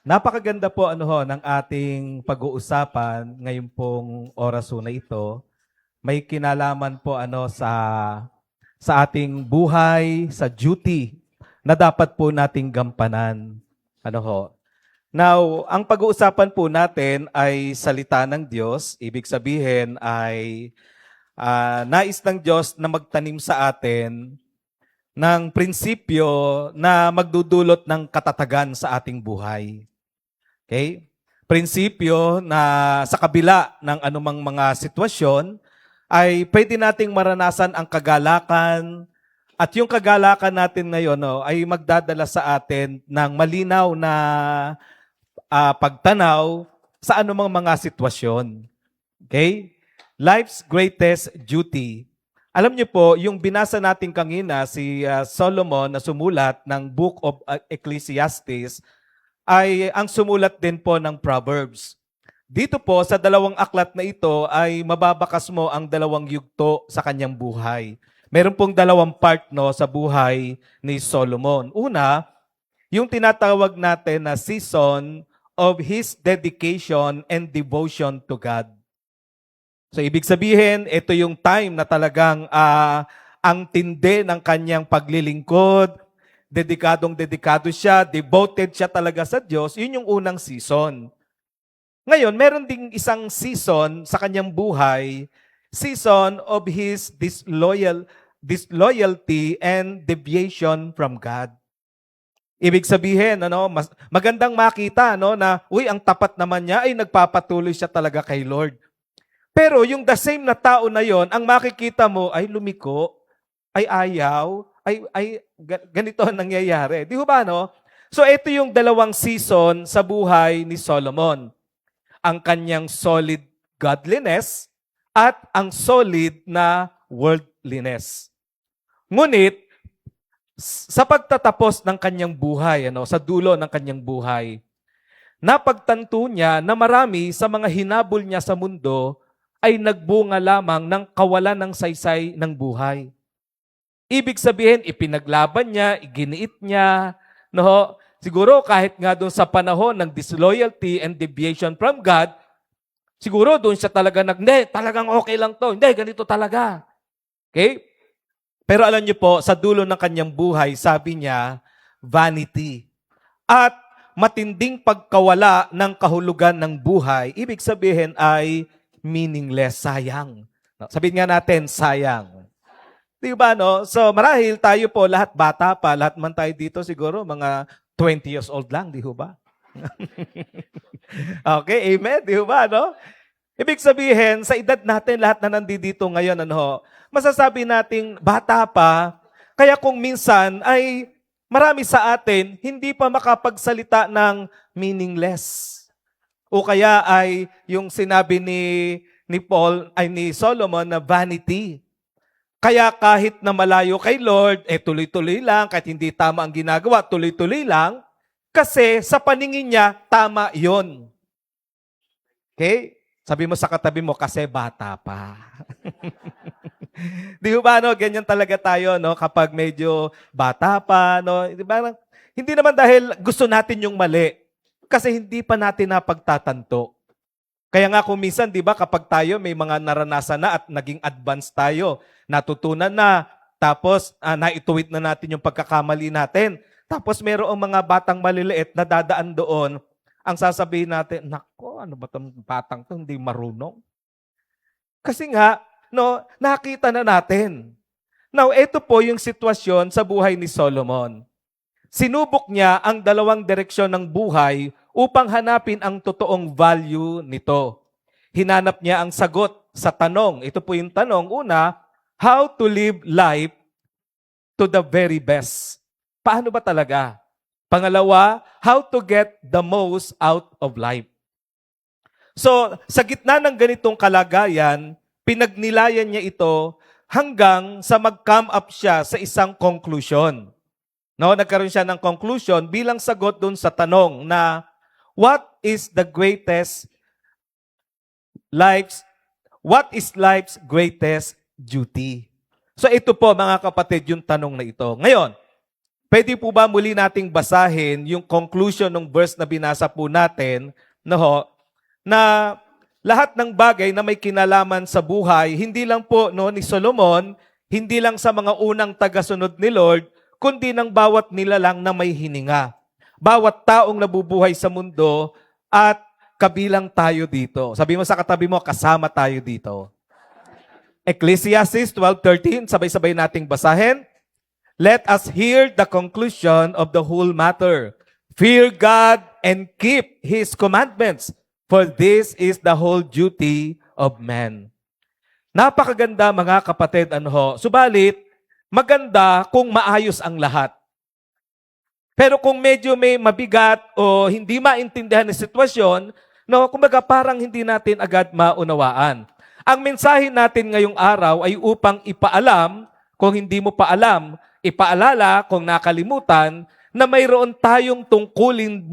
Napakaganda po ng ating pag-uusapan ngayon pong oras na ito. May kinalaman po sa ating buhay, sa duty na dapat po nating gampanan. Ano ho? Now, ang pag-uusapan po natin ay salita ng Diyos. Ibig sabihin ay nais ng Diyos na magtanim sa atin ng prinsipyo na magdudulot ng katatagan sa ating buhay. Okay? Prinsipyo na sa kabila ng anumang mga sitwasyon ay pwede nating maranasan ang kagalakan at yung kagalakan natin ngayon ay magdadala sa atin ng malinaw na pagtanaw sa anumang mga sitwasyon. Okay? Life's greatest duty. Alam niyo po, yung binasa natin kanina, si Solomon na sumulat ng Book of Ecclesiastes, ay ang sumulat din po ng Proverbs. Dito po, sa dalawang aklat na ito, ay mababakas mo ang dalawang yugto sa kanyang buhay. Meron pong dalawang part sa buhay ni Solomon. Una, yung tinatawag natin na season of his dedication and devotion to God. So ibig sabihin, ito yung time na talagang ang tindi ng kanyang paglilingkod, dedikadong-dedikado siya, devoted siya talaga sa Diyos, yun yung unang season. Ngayon, meron ding isang season sa kanyang buhay, season of his disloyalty and deviation from God. Ibig sabihin, magandang makita na, ang tapat naman niya ay nagpapatuloy siya talaga kay Lord. Pero yung the same na tao na yon, ang makikita mo ay lumiko, ay ayaw, ay ganito ang nangyayari. Di ba So ito yung dalawang season sa buhay ni Solomon. Ang kanyang solid godliness at ang solid na worldliness. Ngunit, sa pagtatapos ng kanyang buhay, sa dulo ng kanyang buhay, napagtanto niya na marami sa mga hinabol niya sa mundo ay nagbunga lamang ng kawalan ng saysay ng buhay. Ibig sabihin, ipinaglaban niya, iginiit niya, siguro kahit nga doon sa panahon ng disloyalty and deviation from God, siguro doon siya talaga hindi, talagang okay lang to, hindi, ganito talaga. Okay? Pero alam niyo po, sa dulo ng kanyang buhay, sabi niya, vanity. At matinding pagkawala ng kahulugan ng buhay, ibig sabihin ay meaningless, sayang. Sabihin nga natin, sayang. Di ba, So, marahil tayo po, lahat bata pa, lahat man tayo dito siguro, mga 20 years old lang, di ba? Okay, amen, di ba, Ibig sabihin, sa edad natin, lahat na nandito ngayon, masasabi nating bata pa, kaya kung minsan ay marami sa atin, hindi pa makapagsalita ng meaningless. O kaya ay yung sinabi ni Solomon na vanity. Kaya kahit na malayo kay Lord, tuloy-tuloy lang, kahit hindi tama ang ginagawa, tuloy-tuloy lang, kasi sa paningin niya, tama yon. Okay? Sabi mo sa katabi mo, kasi bata pa. Di ba, ganyan talaga tayo, kapag medyo bata pa, Di ba? Hindi naman dahil gusto natin yung mali, kasi hindi pa natin napagtatanto. Kaya nga kung minsan, di ba, kapag tayo may mga naranasan na at naging advanced tayo, natutunan na, tapos naituwid na natin yung pagkakamali natin. Tapos mayroong mga batang maliliit na dadaan doon, ang sasabihin natin, nako, ano ba itong batang to, hindi marunong. Kasi nga, nakita na natin. Now, ito po yung sitwasyon sa buhay ni Solomon. Sinubok niya ang dalawang direksyon ng buhay upang hanapin ang totoong value nito. Hinanap niya ang sagot sa tanong. Ito po yung tanong. Una, how to live life to the very best. Paano ba talaga? Pangalawa, how to get the most out of life. So, sa gitna ng ganitong kalagayan, pinagnilayan niya ito hanggang sa mag-come up siya sa isang conclusion. Nagkaroon siya ng conclusion bilang sagot dun sa tanong na what is life's greatest duty? So ito po mga kapatid yung tanong na ito. Ngayon, Pwede po ba muli nating basahin yung conclusion ng verse na binasa po natin, no, ho, na lahat ng bagay na may kinalaman sa buhay, hindi lang po no, ni Solomon, hindi lang sa mga unang tagasunod ni Lord, kundi ng bawat nilalang na may hininga. Bawat taong nabubuhay sa mundo at kabilang tayo dito. Sabi mo sa katabi mo, kasama tayo dito. Ecclesiastes 12:13, sabay-sabay nating basahin. Let us hear the conclusion of the whole matter. Fear God and keep His commandments, for this is the whole duty of man. Napakaganda mga kapatid, subalit, maganda kung maayos ang lahat. Pero kung medyo may mabigat o hindi maintindihan ng sitwasyon, no, kumbaga parang hindi natin agad maunawaan. Ang mensahe natin ngayong araw ay upang ipaalam, kung hindi mo pa alam, ipaalala kung nakalimutan, na mayroon tayong tungkulin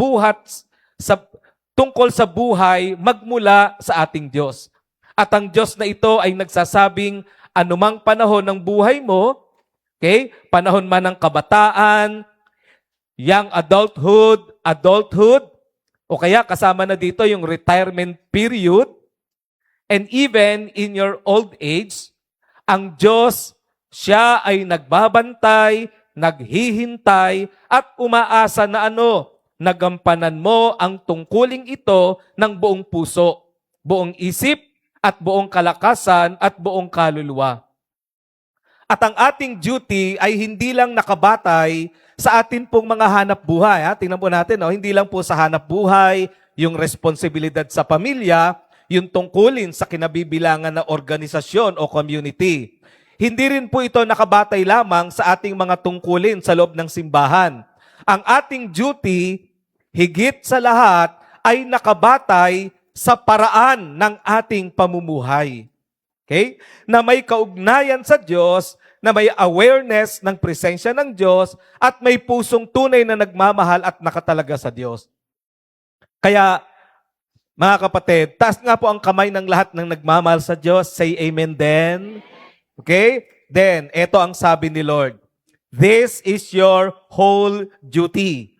tungkol sa buhay magmula sa ating Diyos. At ang Diyos na ito ay nagsasabing anumang panahon ng buhay mo, okay, panahon man ng kabataan, young adulthood, o kaya kasama na dito yung retirement period, and even in your old age, ang Diyos, siya ay nagbabantay, naghihintay, at umaasa na nagampanan mo ang tungkuling ito ng buong puso, buong isip, at buong kalakasan, at buong kaluluwa. At ang ating duty ay hindi lang nakabatay sa atin pong mga hanap buhay. Tingnan po natin, hindi lang po sa hanap buhay, yung responsibilidad sa pamilya, yung tungkulin sa kinabibilangan na organisasyon o community. Hindi rin po ito nakabatay lamang sa ating mga tungkulin sa loob ng simbahan. Ang ating duty, higit sa lahat, ay nakabatay sa paraan ng ating pamumuhay. Okay? Na may kaugnayan sa Diyos, na may awareness ng presensya ng Diyos, at may pusong tunay na nagmamahal at nakatalaga sa Diyos. Kaya, mga kapatid, taas nga po ang kamay ng lahat ng nagmamahal sa Diyos. Say amen then. Okay? Then, ito ang sabi ni Lord. This is your whole duty.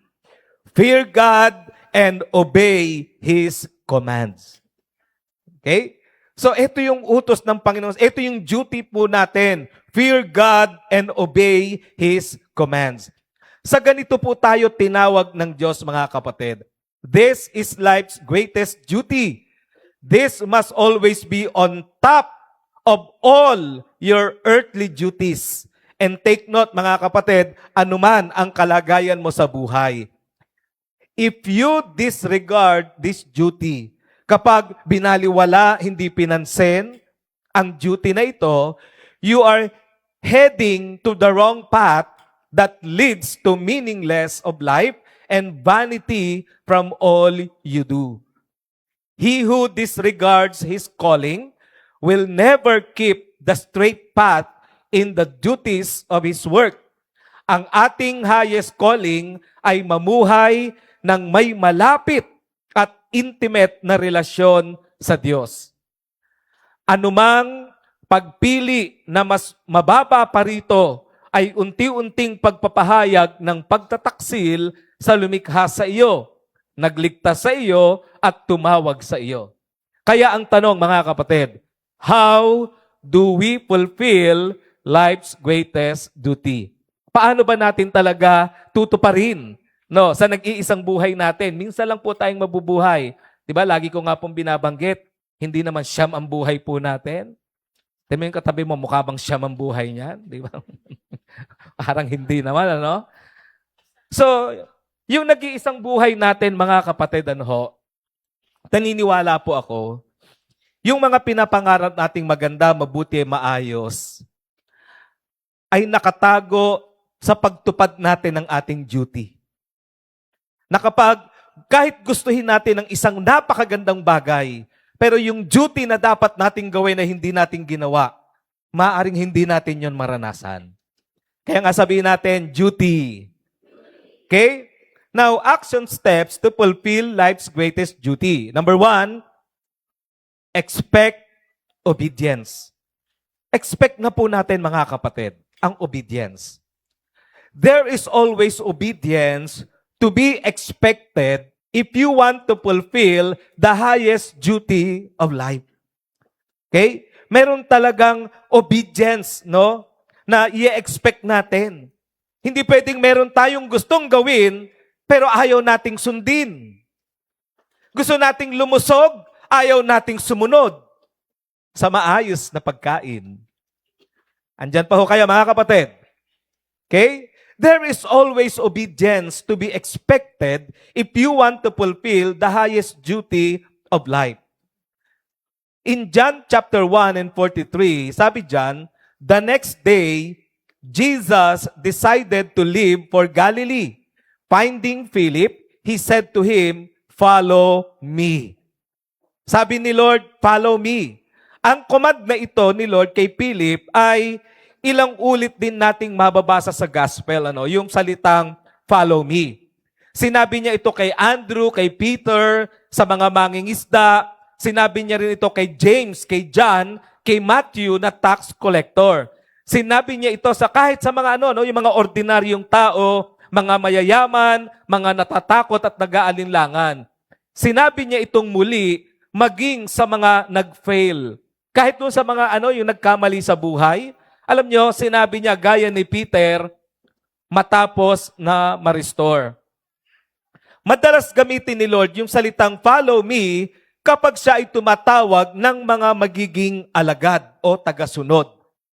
Fear God and obey His commands. Okay? So, ito yung utos ng Panginoon. Ito yung duty po natin. Fear God and obey His commands. Sa ganito po tayo tinawag ng Diyos, mga kapatid. This is life's greatest duty. This must always be on top of all your earthly duties. And take note, mga kapatid, anuman ang kalagayan mo sa buhay. If you disregard this duty, kapag binaliwala, hindi pinansin ang duty na ito, you are heading to the wrong path that leads to meaningless of life and vanity from all you do. He who disregards his calling will never keep the straight path in the duties of his work. Ang ating highest calling ay mamuhay ng may malapit at intimate na relasyon sa Diyos. Anumang pagpili na mas mababa pa rito ay unti-unting pagpapahayag ng pagtataksil sa lumikha sa iyo, nagligtas sa iyo, at tumawag sa iyo. Kaya ang tanong, mga kapatid, how do we fulfill life's greatest duty? Paano ba natin talaga tutuparin sa nag-iisang buhay natin? Minsan lang po tayong mabubuhay. Diba? Lagi ko nga pong binabanggit, hindi naman siyam ang buhay po natin. Tingnan mo yung katabi mo, mukha bang siyam ang buhay niyan? Di ba? Parang hindi naman, So, yung nag-iisang buhay natin, mga kapatid, naniniwala po ako, yung mga pinapangarap nating maganda, mabuti, maayos, ay nakatago sa pagtupad natin ng ating duty. Na kapag kahit gustuhin natin ng isang napakagandang bagay, pero yung duty na dapat nating gawin na hindi natin ginawa, maaaring hindi natin yon maranasan. Kaya nga sabihin natin, duty. Okay? Now, action steps to fulfill life's greatest duty. Number 1, expect obedience. Expect na po natin, mga kapatid, ang obedience. there is always obedience to be expected if you want to fulfill the highest duty of life. Okay? Meron talagang obedience, no? Na i-expect natin. Hindi pwedeng meron tayong gustong gawin, pero ayaw nating sundin. Gusto nating lumusog, ayaw nating sumunod sa maayos na pagkain. Andyan pa ho kayo, mga kapatid. Okay? There is always obedience to be expected if you want to fulfill the highest duty of life. In John chapter 1 and 43, sabi dyan, the next day, Jesus decided to leave for Galilee. Finding Philip, he said to him, "Follow me." Sabi ni Lord, "Follow me." Ang command na ito ni Lord kay Philip ay ilang ulit din nating mababasa sa gospel, yung salitang "follow me." Sinabi niya ito kay Andrew, kay Peter, sa mga mangingisda. Sinabi niya rin ito kay James, kay John, kay Matthew na tax collector. Sinabi niya ito sa kahit sa mga yung mga ordinaryong tao, mga mayayaman, mga natatakot at nag-aalinlangan. Sinabi niya itong muli maging sa mga nag-fail. Kahit doon sa mga yung nagkamali sa buhay, alam nyo, sinabi niya gaya ni Peter matapos na ma-restore. Madalas gamitin ni Lord yung salitang "follow me" kapag siya ay tumatawag ng mga magiging alagad o tagasunod.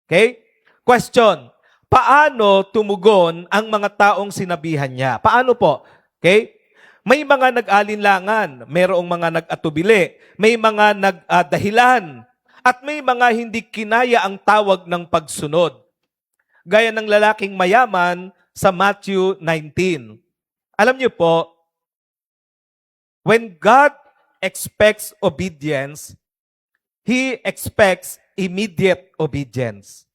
Okay? Question, paano tumugon ang mga taong sinabihan niya? Paano po? Okay? May mga nag-alinlangan, mayroong mga nag-atubili, may mga nag-dahilan, at may mga hindi kinaya ang tawag ng pagsunod. Gaya ng lalaking mayaman sa Matthew 19. Alam niyo po, when God expects obedience, He expects immediate obedience.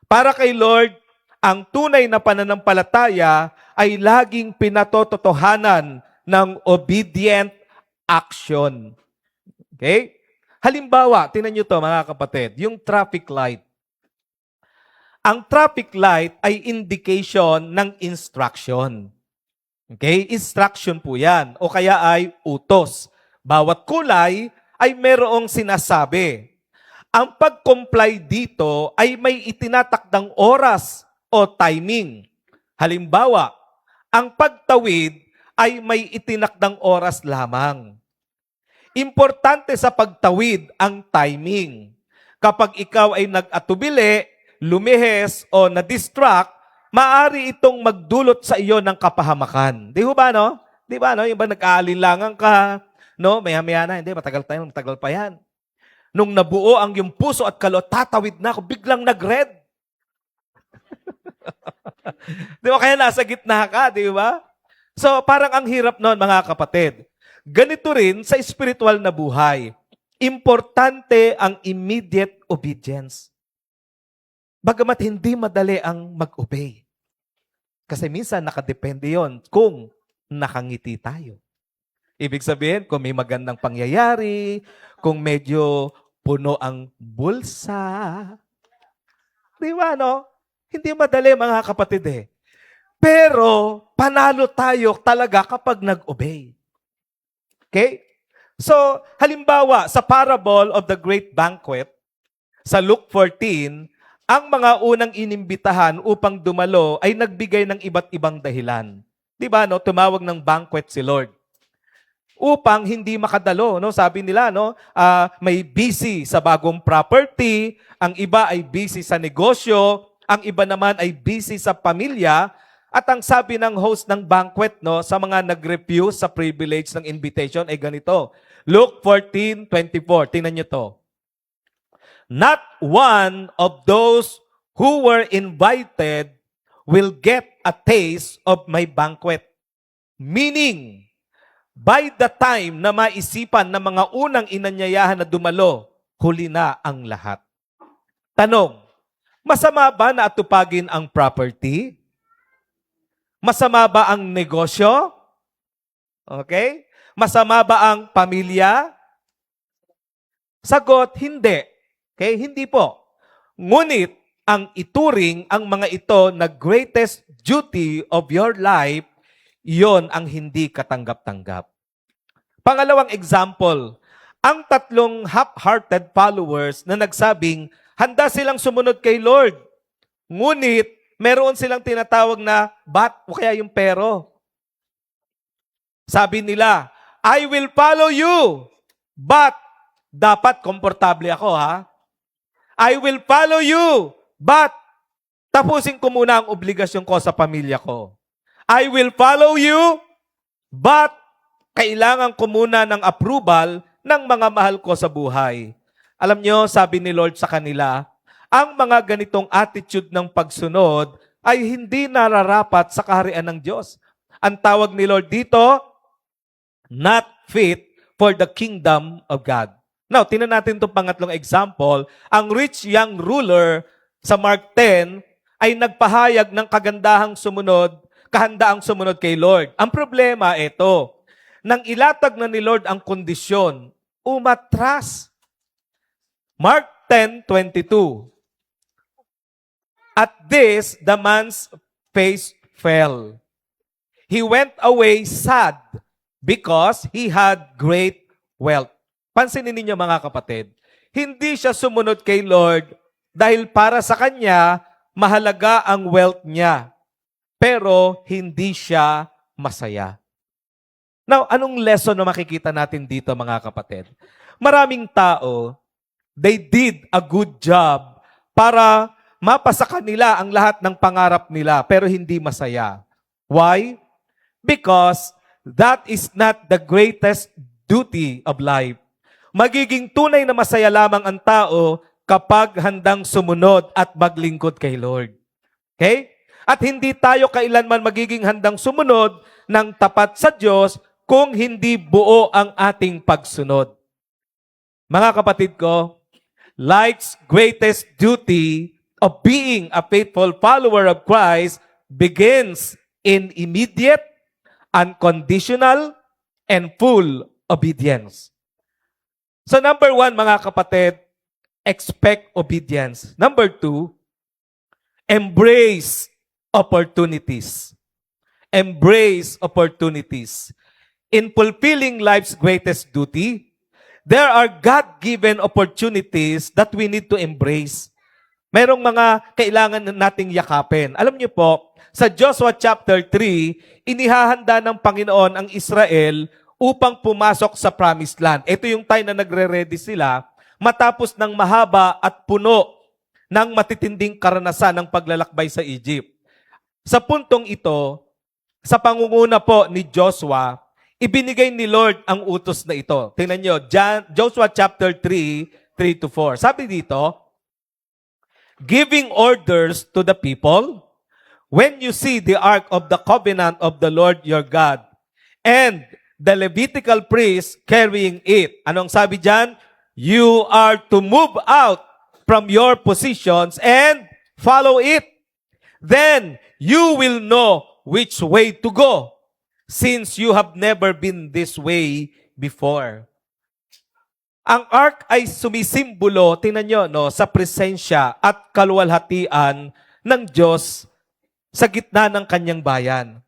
Para kay Lord, ang tunay na pananampalataya ay laging pinatototohanan ng obedient action. Okay? Halimbawa, tingnan nyo to mga kapatid, yung traffic light. Ang traffic light ay indication ng instruction. Okay? Instruction po yan. O kaya ay utos. Bawat kulay ay merong sinasabi. Ang pag-comply dito ay may itinatakdang oras o timing. Halimbawa, ang pagtawid ay may itinakdang oras lamang. Importante sa pagtawid ang timing. Kapag ikaw ay nag-atubili, lumihes o na-distract, maaari itong magdulot sa iyo ng kapahamakan. Di ba, no? Di ba, no? Yung ba nag-aalinlangan ka, no? Maya-maya na, hindi, matagal pa yan. Nung nabuo ang yung puso at kaloob, tatawid na ako, biglang nag-red. Di ba? Kaya nasa gitna ka, di ba? So, parang ang hirap noon, mga kapatid. Ganito rin sa spiritual na buhay. Importante ang immediate obedience. Bagamat hindi madali ang mag-obey. Kasi minsan nakadepende yon kung nakangiti tayo. Ibig sabihin, kung may magandang pangyayari, kung medyo puno ang bulsa. Di ba, no? Hindi madali, mga kapatid eh. Pero, panalo tayo talaga kapag nag-obey. Okay? So, halimbawa, sa parable of the great banquet, sa Luke 14, ang mga unang inimbitahan upang dumalo ay nagbigay ng iba't ibang dahilan. Di ba, no? Tumawag ng banquet si Lord. Upang hindi makadalo, no? Sabi nila, no? May busy sa bagong property, ang iba ay busy sa negosyo, ang iba naman ay busy sa pamilya, at ang sabi ng host ng banquet, no, sa mga nag-refuse sa privilege ng invitation ay ganito. Luke 14:24. Tingnan niyo to. Not one of those who were invited will get a taste of my banquet. Meaning, by the time na maisipan ng mga unang inanyayahan na dumalo, huli na ang lahat. Tanong, masama ba na atupagin ang property? Masama ba ang negosyo? Okay? Masama ba ang pamilya? Sagot, hindi. Okay? Hindi po. Ngunit, ang ituring ang mga ito na greatest duty of your life, yon ang hindi katanggap-tanggap. Pangalawang example, ang tatlong half-hearted followers na nagsabing handa silang sumunod kay Lord. Ngunit, meron silang tinatawag na bat o kaya yung pero. Sabi nila, I will follow you, but dapat komportable ako ha. I will follow you, but tapusin ko muna ang obligasyon ko sa pamilya ko. I will follow you, but kailangan ko muna ng approval ng mga mahal ko sa buhay. Alam nyo, sabi ni Lord sa kanila, ang mga ganitong attitude ng pagsunod ay hindi nararapat sa kaharian ng Diyos. Ang tawag ni Lord dito, not fit for the kingdom of God. Now, tingnan natin itong pangatlong example. Ang rich young ruler sa Mark 10 ay nagpahayag ng kahandaang sumunod kay Lord. Ang problema, ito, nang ilatag na ni Lord ang kondisyon, umatras. Mark 10:22. At this, the man's face fell. He went away sad because he had great wealth. Pansinin ninyo mga kapatid, hindi siya sumunod kay Lord dahil para sa kanya, mahalaga ang wealth niya. Pero hindi siya masaya. Now, anong lesson na makikita natin dito mga kapatid? Maraming tao, they did a good job para mapasa kanila ang lahat ng pangarap nila pero hindi masaya. Why? Because that is not the greatest duty of life. Magiging tunay na masaya lamang ang tao kapag handang sumunod at maglingkod kay Lord. Okay? At hindi tayo kailanman magiging handang sumunod ng tapat sa Diyos kung hindi buo ang ating pagsunod. Mga kapatid ko, life's greatest duty of being a faithful follower of Christ begins in immediate, unconditional, and full obedience. So number 1, mga kapatid, expect obedience. Number 2, embrace opportunities. Embrace opportunities. In fulfilling life's greatest duty, there are God-given opportunities that we need to embrace. Merong mga kailangan nating yakapin. Alam niyo po, sa Joshua chapter 3, inihahanda ng Panginoon ang Israel upang pumasok sa promised land. Ito yung time na nagre-ready sila matapos ng mahaba at puno ng matitinding karanasan ng paglalakbay sa Egypt. Sa puntong ito, sa pangunguna po ni Joshua, ibinigay ni Lord ang utos na ito. Tingnan nyo, Joshua chapter 3, 3-4. Sabi dito, giving orders to the people, when you see the ark of the covenant of the Lord your God, and the Levitical priest carrying it. Anong sabi dyan? You are to move out from your positions and follow it. Then you will know which way to go, since you have never been this way before. Ang ark ay sumisimbolo, tingnan nyo, no, sa presensya at kaluwalhatian ng Diyos sa gitna ng kanyang bayan.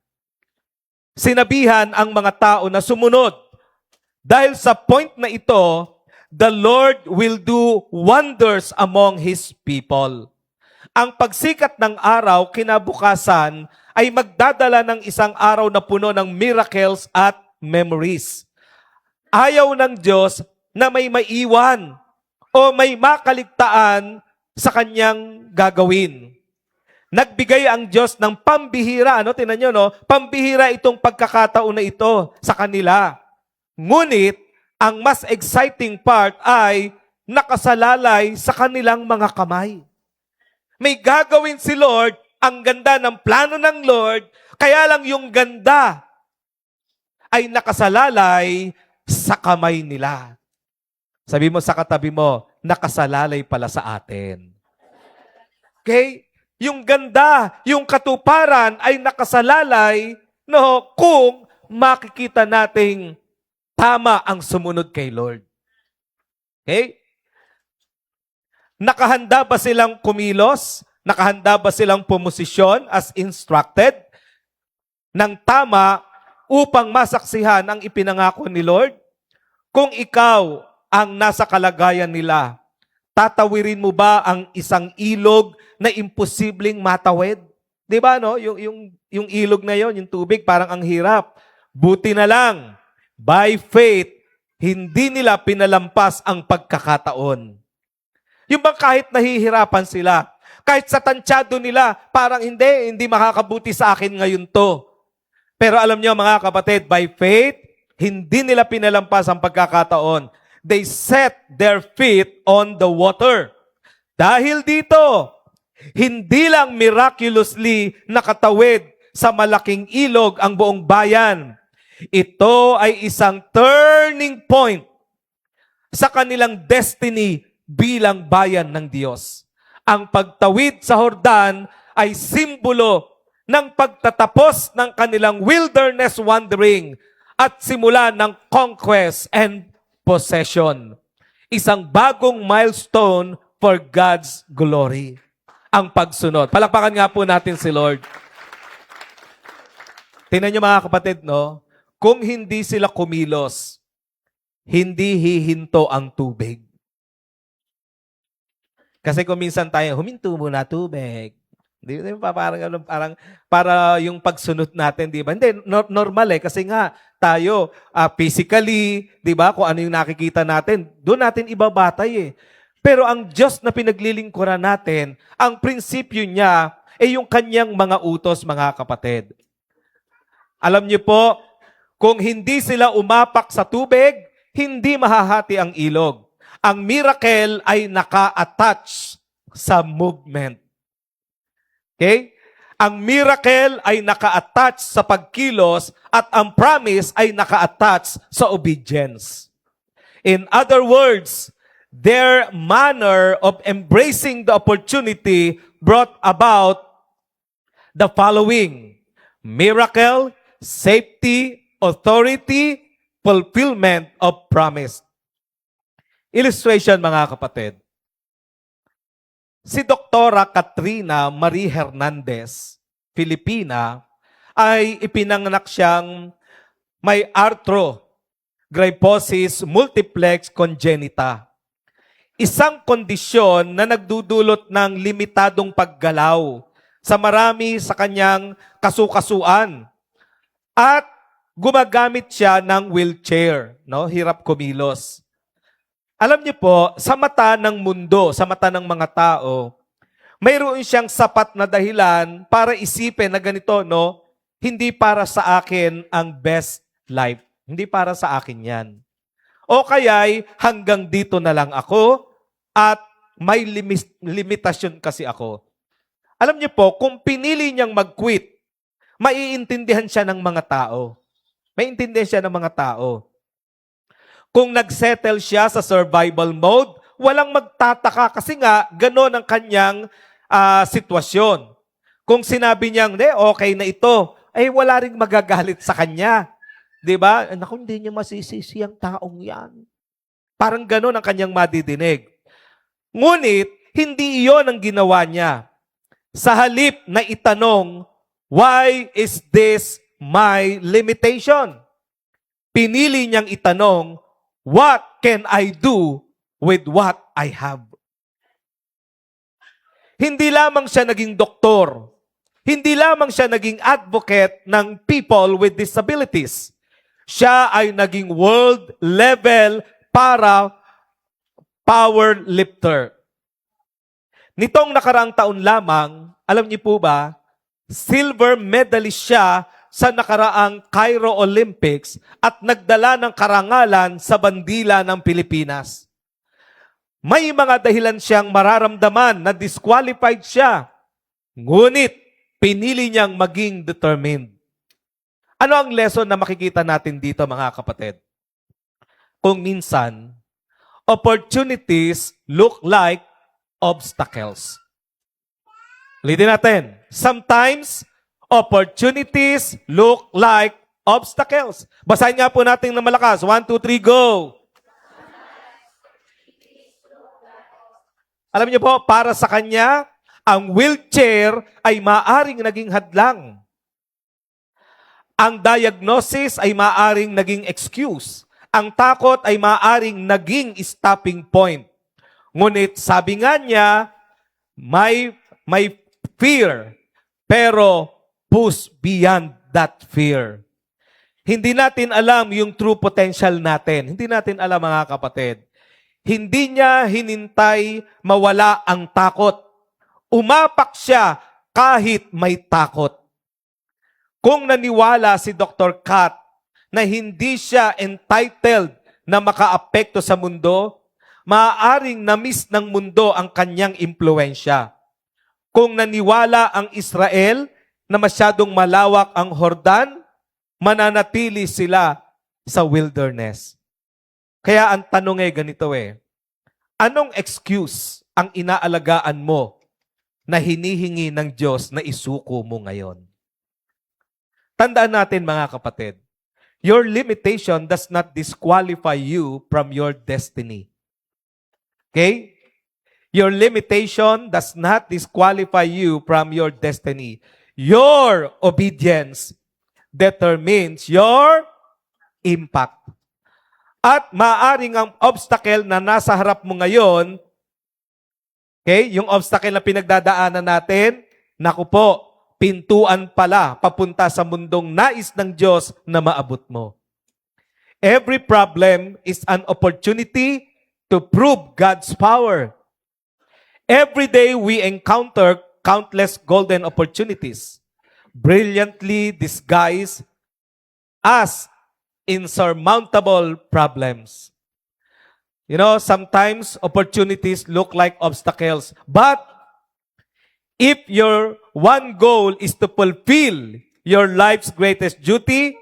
Sinabihan ang mga tao na sumunod. Dahil sa point na ito, the Lord will do wonders among His people. Ang pagsikat ng araw kinabukasan ay magdadala ng isang araw na puno ng miracles at memories. Ayaw ng Diyos na may maiwan o may makaligtaan sa kanyang gagawin. Nagbigay ang Diyos ng pambihira, tingnan nyo, pambihira itong pagkakataon na ito sa kanila. Ngunit, ang mas exciting part ay nakasalalay sa kanilang mga kamay. May gagawin si Lord, ang ganda ng plano ng Lord, kaya lang yung ganda ay nakasalalay sa kamay nila. Sabi mo sa katabi mo, nakasalalay pala sa atin. Okay? Yung ganda, yung katuparan ay nakasalalay, kung makikita nating tama ang sumunod kay Lord. Okay? Nakahanda ba silang kumilos? Nakahanda ba silang pumosisyon as instructed ng tama upang masaksihan ang ipinangako ni Lord? Kung ikaw ang nasa kalagayan nila, tatawirin mo ba ang isang ilog na imposibleng matawid? 'Di ba no? Yung ilog na yon, yung tubig parang ang hirap. Buti na lang, by faith, hindi nila pinalampas ang pagkakataon. Yung bang kahit nahihirapan sila, kahit sa tansyado nila, parang hindi makakabuti sa akin ngayon to. Pero alam niyo mga kapatid, by faith, hindi nila pinalampas ang pagkakataon. They set their feet on the water. Dahil dito, hindi lang miraculously nakatawid sa malaking ilog ang buong bayan. Ito ay isang turning point sa kanilang destiny bilang bayan ng Diyos. Ang pagtawid sa Jordan ay simbolo ng pagtatapos ng kanilang wilderness wandering at simula ng conquest and possession. Isang bagong milestone for God's glory. Ang pagsunod. Palakpakan nga po natin si Lord. Tingnan niyo mga kapatid, no? Kung hindi sila kumilos, hindi hihinto ang tubig. Kasi kung minsan tayo, huminto muna tubig. Di ba parang para yung pagsunod natin, di ba? Hindi, normal eh. Kasi nga, tayo, physically, di ba? Kung ano yung nakikita natin, doon natin ibabatay eh. Pero ang Diyos na pinaglilingkuran natin, ang prinsipyo niya ay yung kanyang mga utos, mga kapatid. Alam niyo po, kung hindi sila umapak sa tubig, hindi mahahati ang ilog. Ang miracle ay naka-attach sa movement. Okay? Ang miracle ay naka-attach sa pagkilos at ang promise ay naka-attach sa obedience. In other words, their manner of embracing the opportunity brought about the following: miracle, safety, authority, fulfillment of promise. Illustration mga kapatid. Si Doktora Katrina Marie Hernandez, Filipina, ay ipinanganak siyang may arthrogryposis multiplex congenita. Isang kondisyon na nagdudulot ng limitadong paggalaw sa marami sa kanyang kasukasuan. At gumagamit siya ng wheelchair, no? Hirap kumilos. Alam niyo po, sa mata ng mundo, sa mata ng mga tao, mayroon siyang sapat na dahilan para isipin na ganito, no? Hindi para sa akin ang best life. Hindi para sa akin yan. O kaya'y hanggang dito na lang ako at may limitasyon kasi ako. Alam niyo po, kung pinili niyang mag-quit, maiintindihan siya ng mga tao. Maiintindihan siya ng mga tao. Kung nagsettle siya sa survival mode, walang magtataka kasi nga gano'n ang kanyang sitwasyon. Kung sinabi niyang, okay na ito, ay wala ring magagalit sa kanya. Diba? Naku, hindi niya masisisi ang taong yan. Parang gano'n ang kanyang madidinig. Ngunit, hindi iyon ang ginawa niya. Sa halip na itanong, why is this my limitation? Pinili niyang itanong, what can I do with what I have? Hindi lamang siya naging doktor. Hindi lamang siya naging advocate ng people with disabilities. Siya ay naging world level para power lifter. Nitong nakaraang taon lamang, alam niyo po ba, silver medalist siya sa nakaraang Cairo Olympics at nagdala ng karangalan sa bandila ng Pilipinas. May mga dahilan siyang mararamdaman na disqualified siya. Ngunit, pinili niyang maging determined. Ano ang lesson na makikita natin dito mga kapatid? Kung minsan, opportunities look like obstacles. Ulitin natin. Sometimes, opportunities look like obstacles. Basahin nga po natin ng malakas. 1, 2, 3, go! Alam niyo po, para sa kanya, ang wheelchair ay maaring naging hadlang. Ang diagnosis ay maaring naging excuse. Ang takot ay maaring naging stopping point. Ngunit sabi nga niya, may fear, pero push beyond that fear. Hindi natin alam yung true potential natin. Hindi natin alam, mga kapatid. Hindi niya hinintay mawala ang takot. Umapak siya kahit may takot. Kung naniwala si Dr. Kat na hindi siya entitled na makaapekto sa mundo, maaaring na-miss ng mundo ang kanyang impluensya. Kung naniwala ang Israel na masyadong malawak ang Jordan, mananatili sila sa wilderness. Kaya ang tanong ganito anong excuse ang inaalagaan mo na hinihingi ng Diyos na isuko mo ngayon? Tandaan natin, mga kapatid, your limitation does not disqualify you from your destiny. Okay? Your limitation does not disqualify you from your destiny. Your obedience determines your impact. At maaring ang obstacle na nasa harap mo ngayon, okay, yung obstacle na pinagdadaanan natin, naku po, pintuan pala papunta sa mundong nais ng Diyos na maabot mo. Every problem is an opportunity to prove God's power. Every day we encounter countless golden opportunities, brilliantly disguised as insurmountable problems. You know, sometimes opportunities look like obstacles, but if your one goal is to fulfill your life's greatest duty,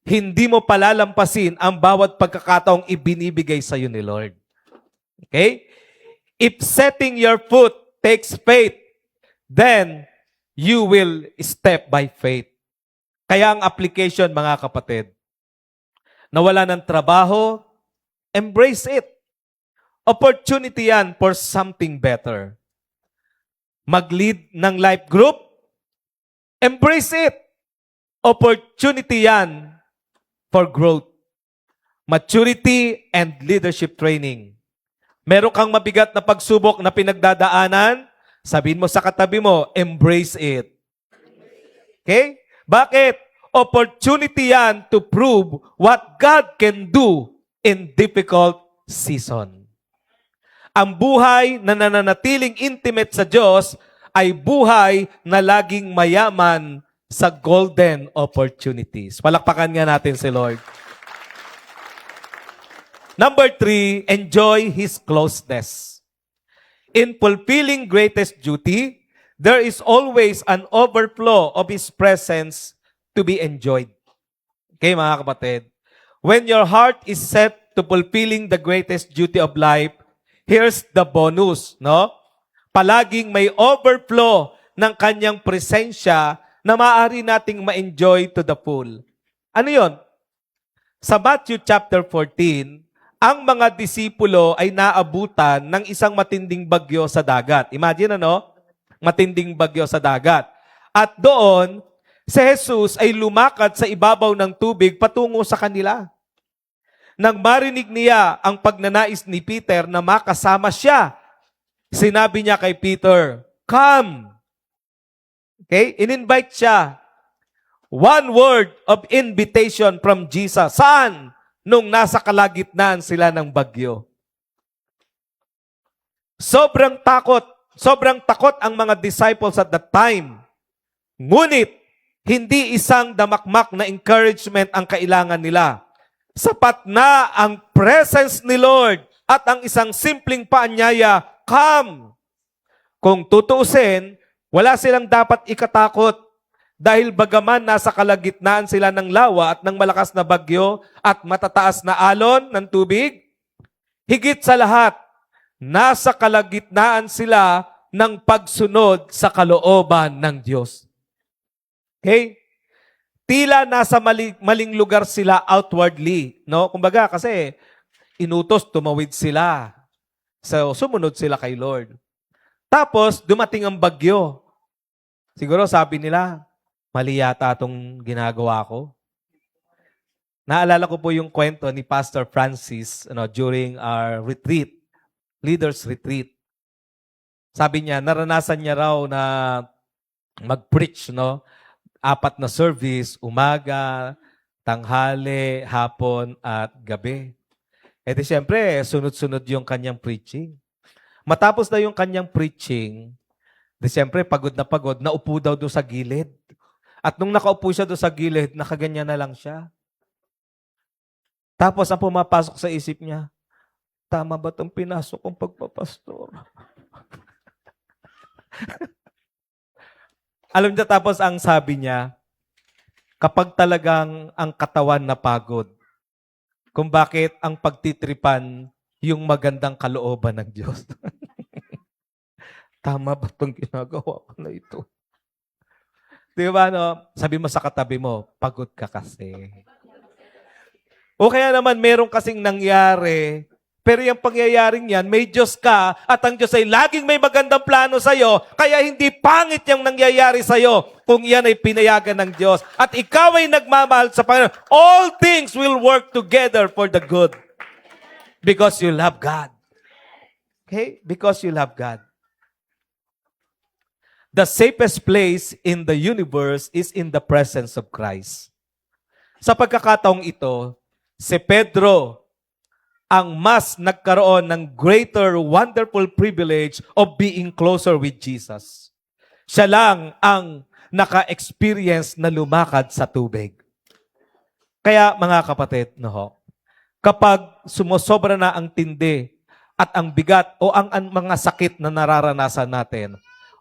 hindi mo palalampasin ang bawat pagkakataong ibinibigay sa iyo ni Lord. Okay? If setting your foot takes faith, then you will step by faith. Kaya ang application, mga kapatid, nawala ng trabaho, embrace it. Opportunity yan for something better. Mag-lead ng life group, embrace it. Opportunity yan for growth. Maturity and leadership training. Meron kang mabigat na pagsubok na pinagdadaanan, sabihin mo sa katabi mo, embrace it. Okay? Bakit? Opportunity yan to prove what God can do in difficult season. Ang buhay na nananatiling intimate sa Diyos ay buhay na laging mayaman sa golden opportunities. Palakpakan nga natin si Lord. Number 3, enjoy His closeness. In fulfilling greatest duty, there is always an overflow of His presence to be enjoyed. Okay, mga kapatid? When your heart is set to fulfilling the greatest duty of life, here's the bonus, no? Palaging may overflow ng kanyang presensya na maaari nating ma-enjoy to the full. Ano yon? Sa Matthew chapter 14, ang mga disipulo ay naabutan ng isang matinding bagyo sa dagat. Imagine matinding bagyo sa dagat. At doon, si Jesus ay lumakad sa ibabaw ng tubig patungo sa kanila. Nang marinig niya ang pagnanais ni Peter na makasama siya, sinabi niya kay Peter, "Come!" Okay? In-invite siya. One word of invitation from Jesus. Saan? Nung nasa kalagitnaan sila ng bagyo. Sobrang takot ang mga disciples at that time. Ngunit, hindi isang damakmak na encouragement ang kailangan nila. Sapat na ang presence ni Lord at ang isang simpleng paanyaya, "Come!" Kung tutuusin, wala silang dapat ikatakot dahil bagaman nasa kalagitnaan sila ng lawa at ng malakas na bagyo at matataas na alon ng tubig, higit sa lahat, nasa kalagitnaan sila ng pagsunod sa kalooban ng Diyos. Okay? Tila nasa maling lugar sila outwardly, no? Kumbaga kasi inutos tumawid sila. So sumunod sila kay Lord. Tapos, dumating ang bagyo. Siguro sabi nila, mali yata itong ginagawa ko. Naalala ko po yung kwento ni Pastor Francis during our retreat, leaders retreat. Sabi niya, naranasan niya raw na mag-preach, 4 na service, umaga, tanghali, hapon, at gabi. E di siyempre, sunod-sunod yung kanyang preaching. Matapos na yung kanyang preaching, di siyempre, pagod, naupo daw doon sa gilid. At nung nakaupo siya doon sa gilid, nakaganyan na lang siya. Tapos ang pumapasok sa isip niya, tama ba itong pinasok kong pagpapastor? Alam niya, tapos ang sabi niya, kapag talagang ang katawan napagod, kung bakit ang pagtitripan yung magandang kalooban ng Diyos. Tama ba itong ginagawa ko na ito? Di ba, sabi mo sa katabi mo, pagod ka kasi. O kaya naman, meron kasing nangyari, pero yung pangyayaring yan, may Diyos ka, at ang Diyos ay laging may magandang plano sa'yo, kaya hindi pangit yung nangyayari sa'yo kung yan ay pinayagan ng Diyos. At ikaw ay nagmamahal sa Panginoon. All things will work together for the good. Because you love God. Okay? Because you love God. The safest place in the universe is in the presence of Christ. Sa pagkakataong ito, si Pedro ang mas nagkaroon ng greater wonderful privilege of being closer with Jesus. Siya lang ang naka-experience na lumakad sa tubig. Kaya mga kapatid, kapag sumusobra na ang tindi at ang bigat o ang mga sakit na nararanasan natin,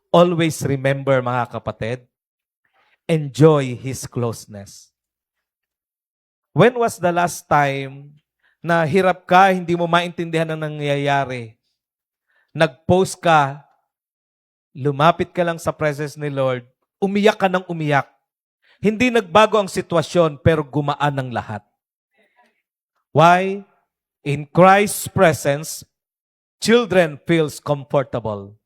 always remember mga kapatid, enjoy His closeness. When was the last time na hirap ka, hindi mo maintindihan ang nangyayari? Nag-post ka, lumapit ka lang sa presence ni Lord, umiyak ka ng umiyak. Hindi nagbago ang sitwasyon, pero gumaan ang lahat. Why? In Christ's presence, children feels comfortable.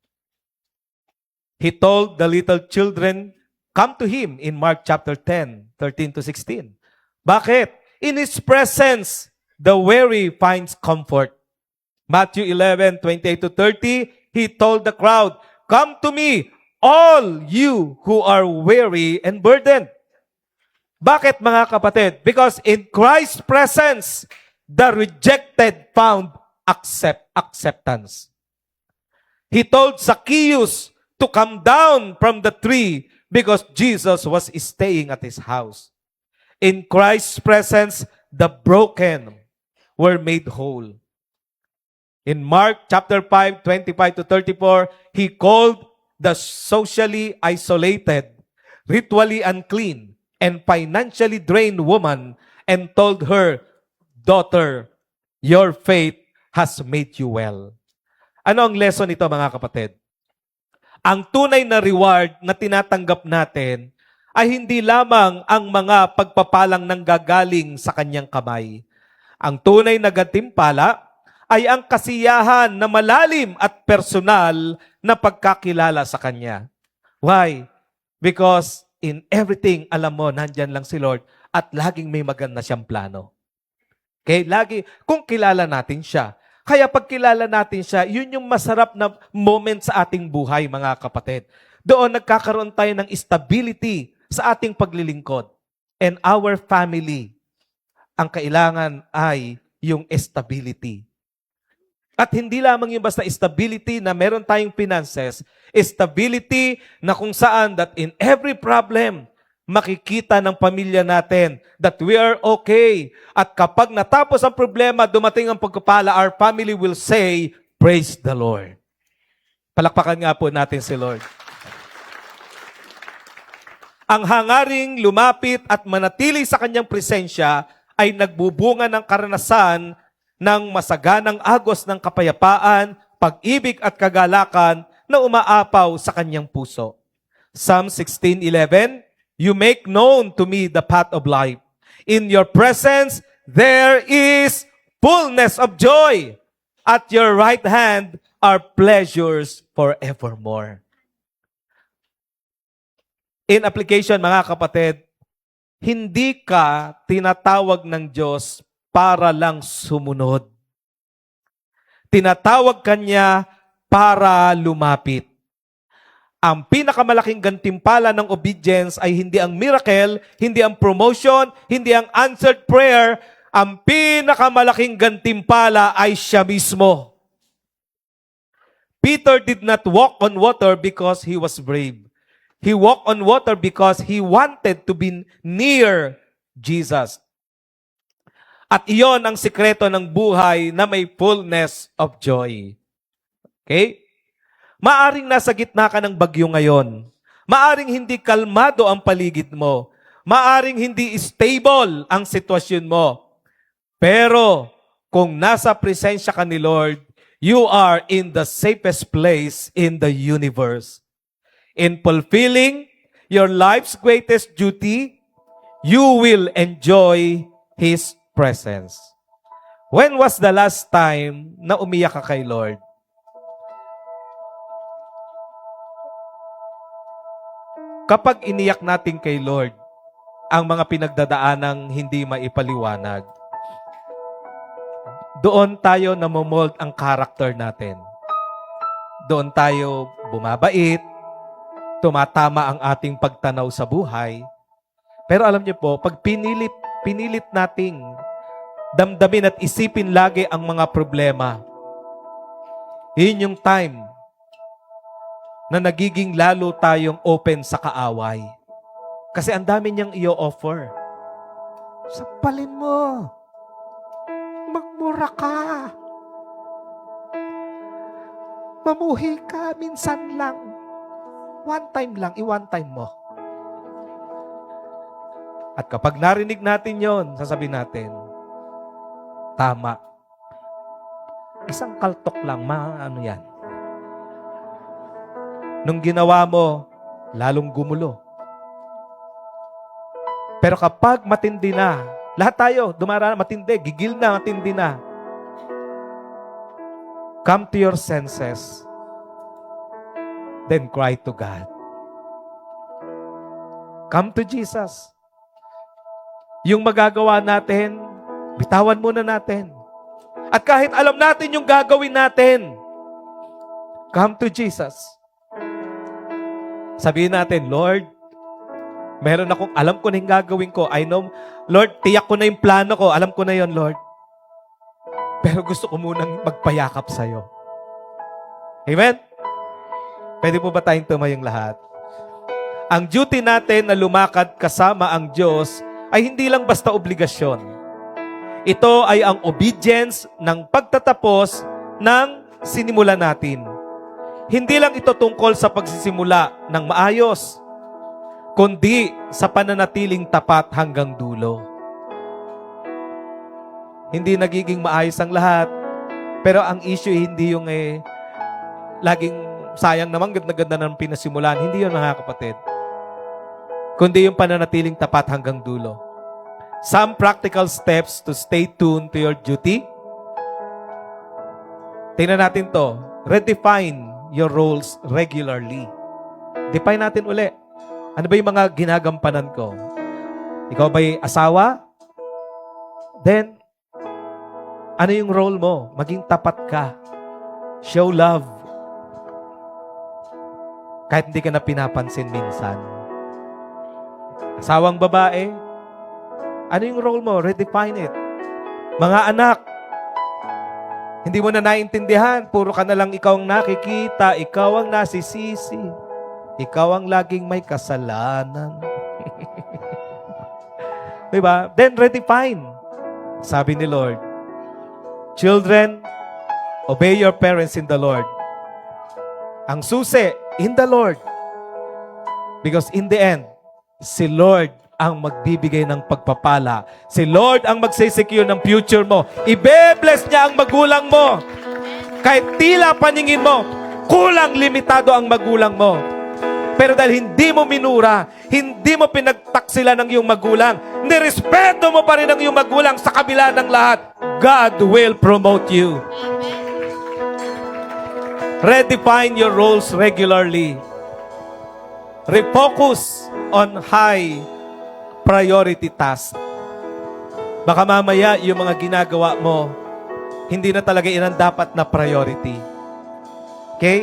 He told the little children, come to Him in Mark chapter 10, 13 to 16. Bakit? In His presence, the weary finds comfort. Matthew 11, 28 to 30, He told the crowd, come to me, all you who are weary and burdened. Bakit mga kapatid? Because in Christ's presence, the rejected found acceptance. He told Zacchaeus to come down from the tree because Jesus was staying at his house. In Christ's presence, the broken were made whole. In Mark chapter 5, 25 to 34, He called the socially isolated, ritually unclean, and financially drained woman and told her, daughter, your faith has made you well. Ano ang lesson nito mga kapatid? Ang tunay na reward na tinatanggap natin ay hindi lamang ang mga pagpapalang nanggagaling sa kanyang kamay. Ang tunay na gantimpala ay ang kasiyahan na malalim at personal na pagkakilala sa Kanya. Why? Because in everything, alam mo, nandyan lang si Lord at laging may maganda siyang plano. Okay? Lagi, kung kilala natin siya. Kaya pag kilala natin siya, yun yung masarap na moment sa ating buhay, mga kapatid. Doon nagkakaroon tayo ng stability sa ating paglilingkod. And our family, ang kailangan ay yung stability. At hindi lamang yung basta stability na meron tayong finances, stability na kung saan that in every problem, makikita ng pamilya natin that we are okay. At kapag natapos ang problema, dumating ang pagpapala, our family will say, praise the Lord. Palakpakan nga po natin si Lord. Ang hangaring lumapit at manatili sa kanyang presensya ay nagbubunga ng karanasan ng masaganang agos ng kapayapaan, pag-ibig at kagalakan na umaapaw sa kanyang puso. Psalm 16:11, you make known to me the path of life. In your presence, there is fullness of joy. At your right hand are pleasures forevermore. In application, mga kapatid, hindi ka tinatawag ng Diyos para lang sumunod. Tinatawag ka niya para lumapit. Ang pinakamalaking gantimpala ng obedience ay hindi ang miracle, hindi ang promotion, hindi ang answered prayer. Ang pinakamalaking gantimpala ay siya mismo. Peter did not walk on water because he was brave. He walked on water because he wanted to be near Jesus. At iyon ang sikreto ng buhay na may fullness of joy. Okay? Maaring nasa gitna ka ng bagyo ngayon. Maaring hindi kalmado ang paligid mo. Maaring hindi stable ang sitwasyon mo. Pero kung nasa presensya ka ni Lord, you are in the safest place in the universe. In fulfilling your life's greatest duty, you will enjoy His presence. When was the last time na umiyak ka kay Lord? Kapag iniyak natin kay Lord, ang mga pinagdadaanang hindi maipaliwanag, doon tayo namomold ang karakter natin. Doon tayo bumabait, tumatama ang ating pagtanaw sa buhay. Pero alam niyo po, pag pinilit nating damdamin at isipin lagi ang mga problema, yun yung time na nagiging lalo tayong open sa kaaway. Kasi ang dami niyang i-offer. Sapalin mo. Magmura ka. Mamuhi ka minsan lang. One time lang, i-one time mo. At kapag narinig natin yon, sasabihin natin, tama. Isang kaltok lang, ano yan. Nung ginawa mo, lalong gumulo. Pero kapag matindi na, lahat tayo, dumaraan, matindi, gigil na, matindi na. Come to your senses. Then cry to God. Come to Jesus. Yung magagawa natin, bitawan muna natin. At kahit alam natin yung gagawin natin, come to Jesus. Sabihin natin, Lord, meron akong, alam ko na yung gagawin ko. I know, Lord, tiyak ko na yung plano ko. Alam ko na yon, Lord. Pero gusto ko munang magpayakap sa'yo. Amen? Pwede po ba tayong tumayong lahat? Ang duty natin na lumakad kasama ang Diyos ay hindi lang basta obligasyon. Ito ay ang obedience ng pagtatapos ng sinimulan natin. Hindi lang ito tungkol sa pagsisimula ng maayos, kundi sa pananatiling tapat hanggang dulo. Hindi nagiging maayos ang lahat, pero ang issue hindi yung laging sayang naman ganda-ganda ng pinasimulan. Hindi yun, mga kapatid. Kundi yung pananatiling tapat hanggang dulo. Some practical steps to stay tuned to your duty. Tingnan natin to. Redefine your roles regularly. Define natin uli. Ano ba yung mga ginagampanan ko? Ikaw ba'y asawa? Then, ano yung role mo? Maging tapat ka. Show love. Kahit hindi ka na pinapansin minsan. Asawang babae, ano yung role mo? Redefine it. Mga anak, hindi mo na naintindihan. Puro ka na lang ikaw ang nakikita. Ikaw ang nasisisi. Ikaw ang laging may kasalanan. Diba? Then redefine. Sabi ni Lord, children, obey your parents in the Lord. Ang susi, in the Lord. Because in the end, si Lord ang magbibigay ng pagpapala. Si Lord ang magsisecure ng future mo. Ibe-bless niya ang magulang mo. Kahit tila paningin mo, kulang limitado ang magulang mo. Pero dahil hindi mo minura, hindi mo pinagtaksila ng iyong magulang, nirespeto mo pa rin ang iyong magulang sa kabila ng lahat, God will promote you. Redefine your roles regularly. Refocus on high priority tasks. Baka mamaya yung mga ginagawa mo, hindi na talaga yan ang dapat na priority. Okay?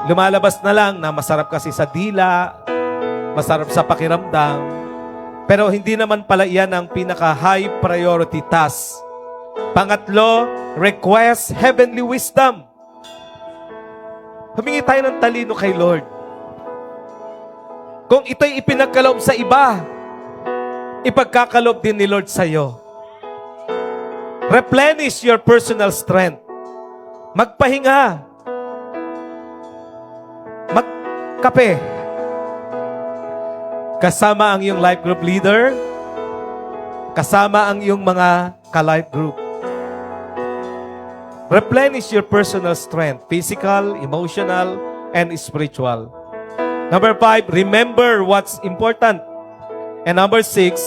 Lumalabas na lang na masarap kasi sa dila, masarap sa pakiramdam, pero hindi naman pala yan ang pinaka-high priority task. Pangatlo, request heavenly wisdom. Humingi tayo ng talino kay Lord. Kung ito'y ipinagkaloob sa iba, ipagkakaloob din ni Lord sa iyo. Replenish your personal strength. Magpahinga. Magkape. Kasama ang iyong life group leader. Kasama ang iyong mga ka-life group. Replenish your personal strength, physical, emotional, and spiritual. Number 5, remember what's important. And number 6,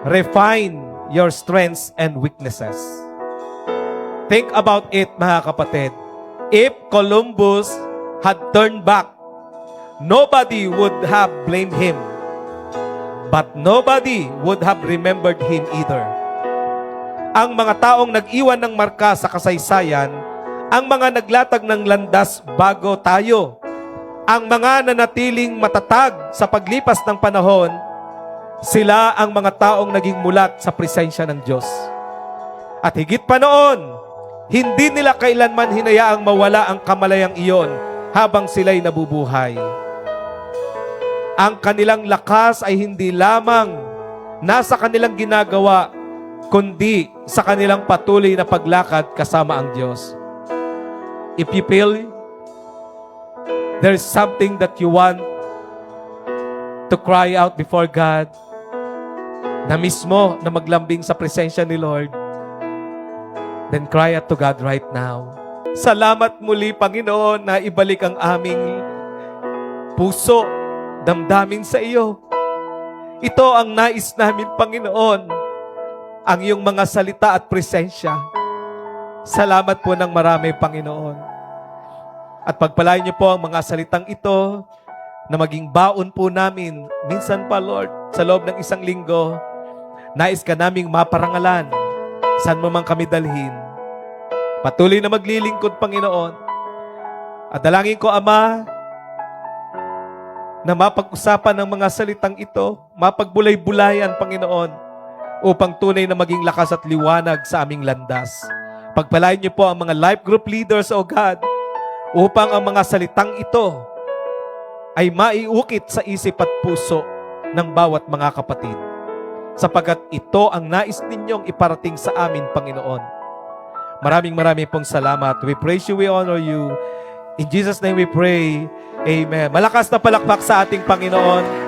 refine your strengths and weaknesses. Think about it, mga kapatid. If Columbus had turned back, nobody would have blamed him. But nobody would have remembered him either. Ang mga taong nag-iwan ng marka sa kasaysayan, ang mga naglatag ng landas bago tayo, ang mga nanatiling matatag sa paglipas ng panahon, sila ang mga taong naging mulat sa presensya ng Diyos. At higit pa noon, hindi nila kailanman hinayaang mawala ang kamalayang iyon habang sila'y nabubuhay. Ang kanilang lakas ay hindi lamang nasa kanilang ginagawa, kundi sa kanilang patuloy na paglakad kasama ang Diyos. If you feel there's something that you want to cry out before God, na mismo na maglambing sa presensya ni Lord, then cry out to God right now. Salamat muli, Panginoon, na ibalik ang aming puso, damdamin sa iyo. Ito ang nais namin, Panginoon, ang iyong mga salita at presensya. Salamat po ng marami, Panginoon. At pagpalain niyo po ang mga salitang ito na maging baon po namin. Minsan pa, Lord, sa loob ng isang linggo, nais ka naming maparangalan. Saan mo man kami dalhin. Patuloy na maglilingkod, Panginoon. At dalangin ko, Ama, na mapag-usapan ng mga salitang ito, mapagbulay-bulayan, Panginoon, upang tunay na maging lakas at liwanag sa aming landas. Pagpalain niyo po ang mga life group leaders, O God, upang ang mga salitang ito ay maiukit sa isip at puso ng bawat mga kapatid. Sapagkat ito ang nais ninyong iparating sa amin, Panginoon. Maraming pong salamat. We praise you, we honor you. In Jesus' name we pray. Amen. Malakas na palakpak sa ating Panginoon.